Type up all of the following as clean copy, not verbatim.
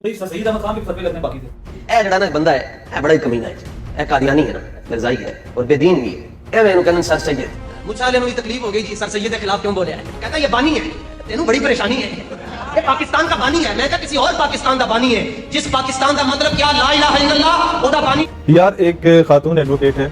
सही अहमद खान के फतवे लगने बाकी थे। ए जड़ा ना बंदा है ए बड़ा ही कमीना है, ए कादियानी है ना, मिर्जाई है और बेदीन भी है। ए मैनू कहन सर सैयद मुझाले में तकलीफ हो गई जी, सर सैयद के खिलाफ क्यों बोले? कहता ये बानी है, तेनू बड़ी परेशानी है, ये पाकिस्तान का बानी है। मैं क्या किसी और पाकिस्तान का बानी है? जिस पाकिस्तान का मतलब क्या ला इलाहा इल्लल्लाह ओदा बानी। यार एक खातून एडवोकेट है,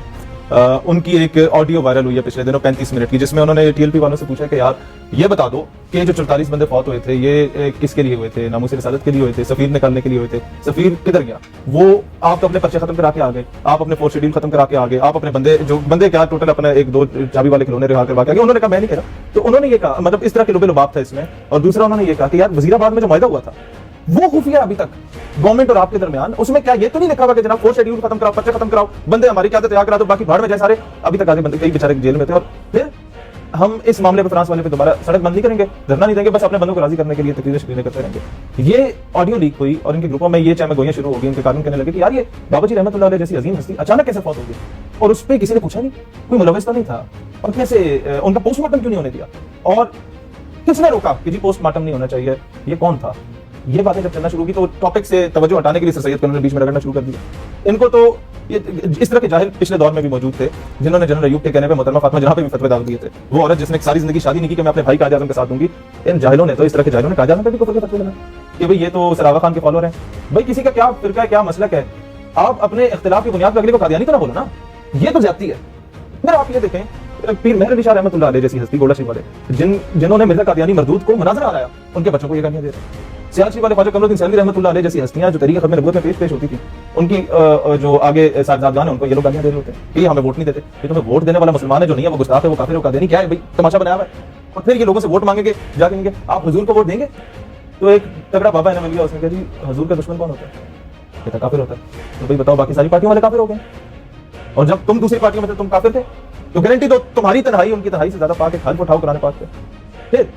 उनकी एक ऑडियो वायरल हुई है पिछले दिनों 35 मिनट की, जिसमें उन्होंने टीएलपी वालों से पूछा कि यार ये बता दो कि जो 44 बंदे फौत हुए थे ये किसके लिए हुए थे? नामूस रिसालत के लिए हुए थे? सफीर निकालने के लिए हुए थे? सफीर किधर गया? वो आप तो अपने पर्चे खत्म करा के आ गए, आप अपने 4 शेड्यूल खत्म करा के आ गए, आप अपने बंदे क्या टोटल अपना 1-2 चाबी वाले खिलौने रिहा करवा के आ गए। उन्होंने कहा मैं नहीं कह रहा, तो उन्होंने ये कहा, मतलब इस तरह के लुबे लुबाब था इसमें। और दूसरा उन्होंने ये कहा कि यार वजीराबाद में जो मायदा हुआ था वो खुफिया अभी तक गवर्नमेंट और आपके दरमियान, उसमें क्या ये तो नहीं लिखा हुआ कि जनाब 4 शेड्यूल खत्म कराओ, पर्चे खत्म कराओ, बंदे हमारी क्या तैयार करा दो, बाकी भाड़ में जाए सारे। अभी तक आधे बंदे कई बेचारे जेल में थे। और फिर हम इस मामले पर फ्रांस वाले पे दोबारा सड़क बंद नहीं करेंगे, धरना नहीं देंगे, बस अपने बंदों को राजी करने के लिए तकरीरें शक्रीरें करते रहेंगे। ये ऑडियो लीक हुई और इनके ग्रुपों में ये चाहे गोइयां शुरू हो गई, इनके कारण कहने लगे कि यार ये बाबा जी रहमतुल्लाह अलैह जैसी अजीम हस्ती अचानक कैसे फौत हो गई, और उस पर किसी ने पूछा नहीं, कोई मुलविस तो नहीं था, और कैसे उनका पोस्टमार्टम क्यों नहीं होने दिया, और किसने रोका कि जी पोस्टमार्टम नहीं होना चाहिए, ये कौन था? ये बातें जब चलना शुरू की तो टॉपिक से तवज्जो हटाने के लिए सर सैयद को उन्होंने बीच में रगड़ना शुरू कर दिया। इनको तो ये इस तरह के जाहिल पिछले दौर में भी मौजूद थे, जिन्होंने जनरल अयूब के कहने पे मोहतरमा फातिमा जहां पे भी फतवे डाल दिए थे। वो औरत जिसने सारी जिंदगी शादी नहीं की कि मैं अपने भाई काज़ी आज़म के साथ दूंगी, इन जाहिलों ने तो, इस तरह के जाहिलों ने काज़ी आज़म पे भी कुफर के फतवे लगाए कि भाई ये तो सरागा खान के फॉलोअर हैं। भाई किसी का क्या फिरका है, क्या मसलक है, आप अपने इख्तिलाफ की बुनियाद पर अगले को कादियानी तो ना बोलो ना, ये तो ज्यादती है। फिर आप ये देखें पीर मेहर अली शाह रहमतुल्लाह अलैह जैसी हस्ती, गोला शरीफ वाले जिन्होंने मिर्जा कादियानी मरदूद को मुनाज़रा हराया, उनके बच्चों को ये गालियां दे रहे हैं। सियासी वाले ख्वाजा कमरुद्दीन सैलवी रहमतुल्लाह अलैह जैसी हस्तियां जो तरीक़े खत्म नबूवत में पेश होती थी, उनकी जो आगे साथसाथगान है उनको ये लोग गालियां दे रहे होते हैं कि हमें वोट नहीं देते, ये तुम्हें वोट देने वाला मुसलमान है जो नहीं है वो गुस्ताख है, वो काफिर है, वो कादियानी क्या है भाई, तमाशा बनाया हुआ है। और फिर ये लोगों से वोट मांगेंगे, जाके आप हुजूर को वोट देंगे? तो एक तगड़ा बाबा है ना मिल गया, उसने कहा जी हुजूर का दुश्मन कौन होता है? कहता काफिर होता है। तो भाई बताओ बाकी सारी पार्टियों वाले काफिर हो गए, और जब तुम दूसरी पार्टियों में थे तुम काफिर थे, तो गारंटी दो तुम्हारी तन्हाई उनकी तन्हाई से ज्यादा पाक है, खाल उठाओ कुरान पाक पे। फिर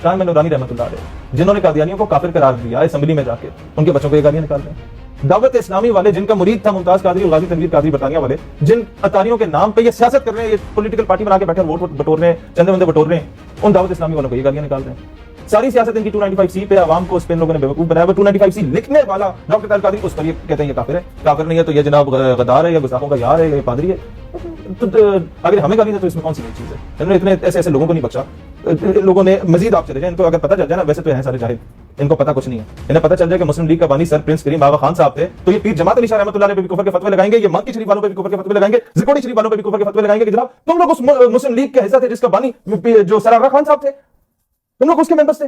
शाह नूरानी रहमतुल्लाह अलैह जिन्होंने कादियानियों को काफिर करार दिया असेंबली में जाके, उनके बच्चों को ये गालियां निकाल रहे हैं। दावत इस्लामी वाले जिनका मुरीद था मुमताज कादरी और गाजी तनवीर कादरी बरतानिया वाले, जिन अतारियों के नाम पे ये सियासत कर रहे हैं, ये पॉलिटिकल पार्टी बना के बैठे वोट बटोर रहे हैं, चंदे बंदे बटोर रहे हैं, उन दावत इस्लामी वालों को ये गालियां निकाल रहे हैं। सारी सियासत इनकी 295C पे आवाम को स्पेन लोगों ने बेवकूफ बनाया। 295C लिखने वाला डॉक्टर तारिक कादरी उस पर ये कहते हैं ये काफिर है, काफिर नहीं है तो ये जनाब गद्दार है, या गुस्ताखों का यार है, या पादरी है। तो अगर हमें गाली है तो इसमें कौन सी नई चीज है? इन्होंने इतने ऐसे ऐसे लोगों को नहीं बख्शा। इन लोगों ने मजीद आप चले जाए, इनको अगर पता चल जाए ना, वैसे तो हैं सारे जाहिल, इनको पता कुछ नहीं है, इन्हें पता चल जाए कि मुस्लिम लीग का बानी सर प्रिंस करीम बाबा खान साहब थे, तो ये पीर जमात अली शाह रहमतुल्लाह अलैह पे भी कुफर के फतवे लगाएंगे, ये मक्की शरीफ वालों पे भी कुफर के फतवे लगाएंगे, ज़िकोड़ी शरीफ वालों पे भी कुफर के फतवे लगाएंगे कि जनाब तुम लोग उस मुस्लिम लीग के हिस्सा थे जिसका बानी जो सरागा खान साहब थे, तुम लोग उसके मेंबर्स थे।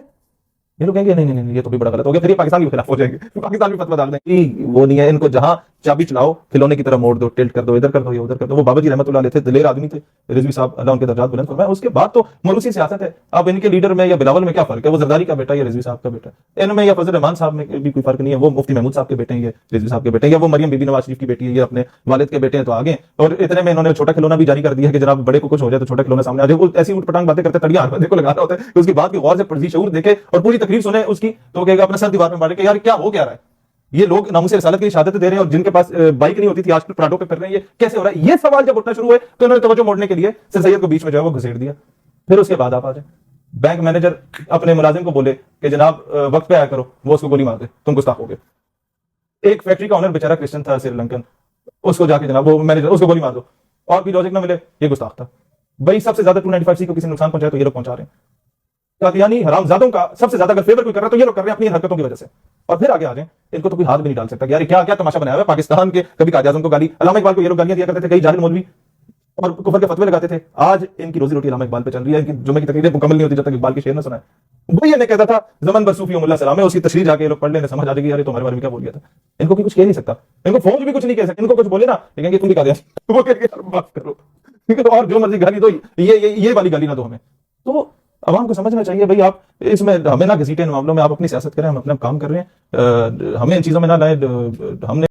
ये लोग कहेंगे नहीं नहीं नहीं ये तो भी बड़ा गलत हो गया, फिर ये पाकिस्तान के खिलाफ हो जाएंगे, पाकिस्तान भी फतवा डाल देंगे। वो नहीं है, इनको जहां चाबी चलाओ खिलौने की तरह मोड़ दो, टिल्ट कर दो, इधर कर दो, ये उधर कर दो। वो बाबा जी रहमतुल्लाह अलैह थे, दिलेर आदमी थे, रिजवी साहब अल्लाह उनके दर्जात बुलंद फरमाए। उसके बाद तो मरूसी सियासत है। अब इनके लीडर में या बिलावल में क्या फर्क है? वो जरदारी का बेटा या रिजवी साहब का बेटा, इनमें या फजल रहमान साहब में भी कोई फर्क नहीं है। वो मुफ्ती महमूद साहब के बेटे हैं, ये रिजवी साहब के बेटे हैं, या वो मरियम बीबी नवाज शरीफ की बेटी है, ये अपने वालिद के बेटे हैं, तो आगे। और इतने में इन्होंने छोटा खिलौना भी जारी कर दिया कि जनाब बड़े को कुछ हो जाए तो छोटा खिलौना सामने आ जाए। वो ऐसी उठपटांग बातें करते तड़िया बंदे को लगाना होता है कि उसकी बात की गौर से परजी शऊर देखे और पूरी तकरीर सुने उसकी, तो कहेगा अपना सर दीवार में मारे कि यार क्या हो क्या रहा है? ये लोग नामूस रिसालत की शहादत दे रहे हैं और जिनके पास बाइक नहीं होती थी आजकल पराठों पे फिर रहे हैं, ये कैसे हो रहा है? ये सवाल जब उठना शुरू हुए तो इन्होंने तवज्जो मोड़ने के लिए सर सैयद को बीच में जो है वो घसीट दिया। फिर उसके बाद आप आ जाए, बैंक मैनेजर अपने मुलाजिम को बोले कि जनाब वक्त पे आया करो, वो उसको गोली मार दे, तुम गुस्ताख हो गए। एक फैक्ट्री का ओनर बेचारा क्रिश्चियन था श्रीलंकन, उसको जाके जनाब वो मैनेजर उसको गोली मार दो, और भी लॉजिक ना मिले, ये गुस्ताख था। भाई सबसे ज्यादा 295C को किसी ने नुकसान पहुंचाया तो ये लोग पहुंचा रहे हैं। कादियानी हरामजादों का सबसे ज्यादा अगर फेवर कोई कर रहा है तो ये लोग कर रहे हैं अपनी हरकतों की वजह से। और फिर आगे आ जाए, इनको तो कोई हाथ भी नहीं डाल सकता यार क्या क्या तमाशा बनाया हुआ है पाकिस्तान के। कभी कायद आज़म को गाली, अल्लामा इकबाल को ये लोग गालियां दिया करते थे, कई जाहिल मौलवी, और कुफर के फतवे लगाते थे। आज इनकी रोजी रोटी अल्लामा इकबाल पे चल रही है। इनकी जुमे की तकरीरें मुकम्मल नहीं होती जब तक इकबाल के शेर ना सुनाए। वही इन्हें कहता था जमन बसूफी उम्मुल्लाह सलाम है, उसकी तशरीह जाके लोग पढ़ लेने समझ आ जाएगी यार तुम्हारे बारे में क्या बोल गया था। इनको कुछ कह नहीं सकता, इनको फौज भी कुछ नहीं कह सकता, इनको कुछ बोले ना कहेंगे तुम भी कादियानी, वो कहेंगे माफ करो, तो और जो मर्जी गाली दो, ये वाली गाली ना दो हमें। तो आवाम को समझना चाहिए भाई, आप इसमें हमें ना घसीटे इन मामलों में, आप अपनी सियासत करें, हम अपना काम कर रहे हैं, हमें इन चीजों में ना लाए। हमने